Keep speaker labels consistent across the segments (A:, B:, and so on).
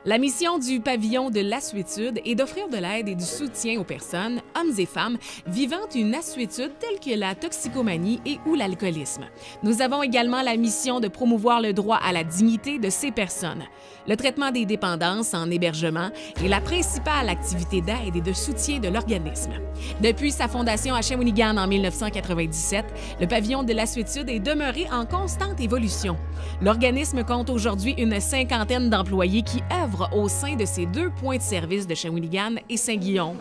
A: La mission du pavillon de l'Assuétude est d'offrir de l'aide et du soutien aux personnes, hommes et femmes, vivant une assuétude telle que la toxicomanie et ou l'alcoolisme. Nous avons également la mission de promouvoir le droit à la dignité de ces personnes. Le traitement des dépendances en hébergement est la principale activité d'aide et de soutien de l'organisme. Depuis sa fondation à Shawinigan en 1997, le pavillon de l'Assuétude est demeuré en constante évolution. L'organisme compte aujourd'hui une cinquantaine d'employés qui œuvrent au sein de ces deux points de service de Shawinigan et Saint-Guillaume.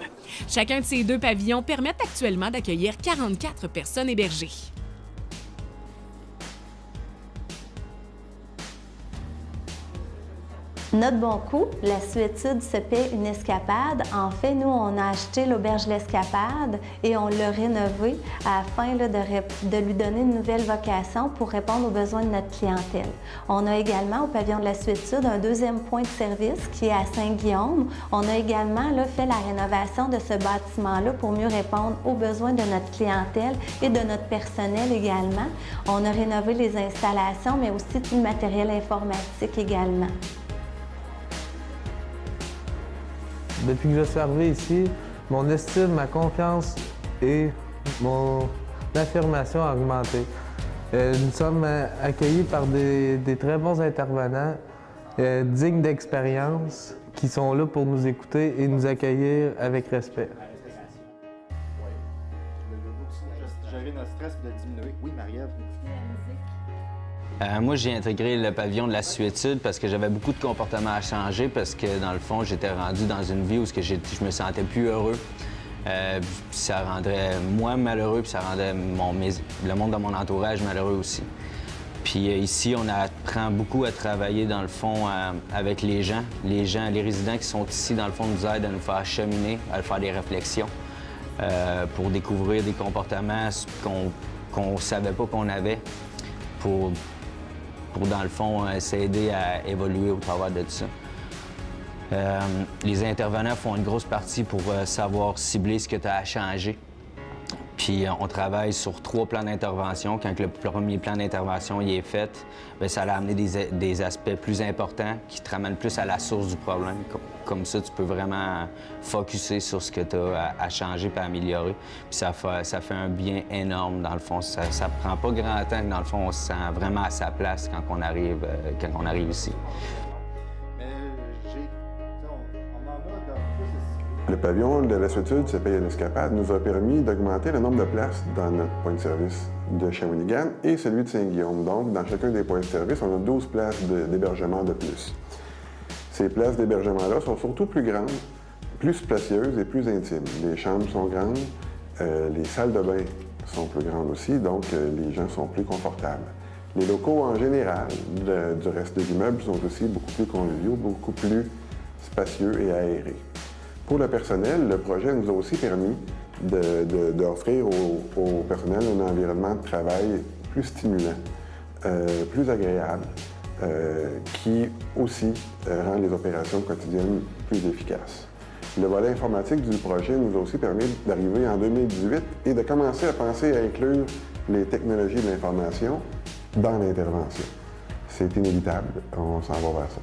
A: Chacun de ces deux pavillons permettent actuellement d'accueillir 44 personnes hébergées.
B: Notre bon coup, l'Assuétude se paie une escapade. En fait, nous, on a acheté l'auberge L'Escapade et on l'a rénové afin de lui donner une nouvelle vocation pour répondre aux besoins de notre clientèle. On a également au pavillon de l'Assuétude un deuxième point de service qui est à Saint-Guillaume. On a également fait la rénovation de ce bâtiment-là pour mieux répondre aux besoins de notre clientèle et de notre personnel également. On a rénové les installations, mais aussi tout le matériel informatique également.
C: Depuis que je suis arrivé ici, mon estime, ma confiance et mon affirmation a augmenté. Nous sommes accueillis par des très bons intervenants, dignes d'expérience, qui sont là pour nous écouter et nous accueillir avec respect.
D: Gérer notre stress et de diminuer. Oui, Marie-Ève.
E: Moi, j'ai intégré le pavillon de l'Assuétude parce que j'avais beaucoup de comportements à changer parce que, dans le fond, j'étais rendu dans une vie où je me sentais plus heureux. Ça rendrait moi malheureux, puis ça rendait le monde de mon entourage malheureux aussi. Puis ici, on apprend beaucoup à travailler, dans le fond, avec les gens. Les résidents qui sont ici, dans le fond, nous aident à nous faire cheminer, à faire des réflexions pour découvrir des comportements qu'on ne savait pas qu'on avait pour dans le fond, s'aider à évoluer au travers de tout ça. Les intervenants font une grosse partie pour savoir cibler ce que tu as à changer. Puis on travaille sur 3 plans d'intervention. Quand le premier plan d'intervention est fait, bien, ça a amené des aspects plus importants qui te ramènent plus à la source du problème. Comme ça, tu peux vraiment focusser sur ce que tu as à changer et à améliorer. Puis ça fait un bien énorme, dans le fond. Ça prend pas grand temps que, dans le fond, on se sent vraiment à sa place quand on arrive ici.
F: Le pavillon de l'Assuétude se paye une escapade nous a permis d'augmenter le nombre de places dans notre point de service de Shawinigan et celui de Saint-Guillaume. Donc, dans chacun des points de service, on a 12 places d'hébergement de plus. Ces places d'hébergement-là sont surtout plus grandes, plus spacieuses et plus intimes. Les chambres sont grandes, les salles de bain sont plus grandes aussi, donc les gens sont plus confortables. Les locaux en général du reste de l'immeuble sont aussi beaucoup plus conviviaux, beaucoup plus spacieux et aérés. Pour le personnel, le projet nous a aussi permis d'offrir au personnel un environnement de travail plus stimulant, plus agréable, qui aussi rend les opérations quotidiennes plus efficaces. Le volet informatique du projet nous a aussi permis d'arriver en 2018 et de commencer à penser à inclure les technologies de l'information dans l'intervention. C'est inévitable, on s'en va vers ça.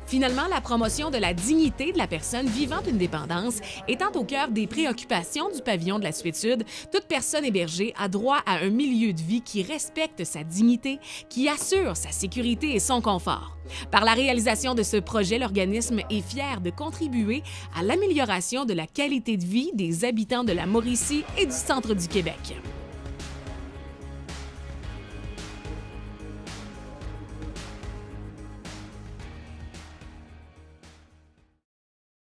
A: Finalement, la promotion de la dignité de la personne vivant une dépendance étant au cœur des préoccupations du pavillon de l'Assuétude, toute personne hébergée a droit à un milieu de vie qui respecte sa dignité, qui assure sa sécurité et son confort. Par la réalisation de ce projet, l'organisme est fier de contribuer à l'amélioration de la qualité de vie des habitants de la Mauricie et du centre du Québec.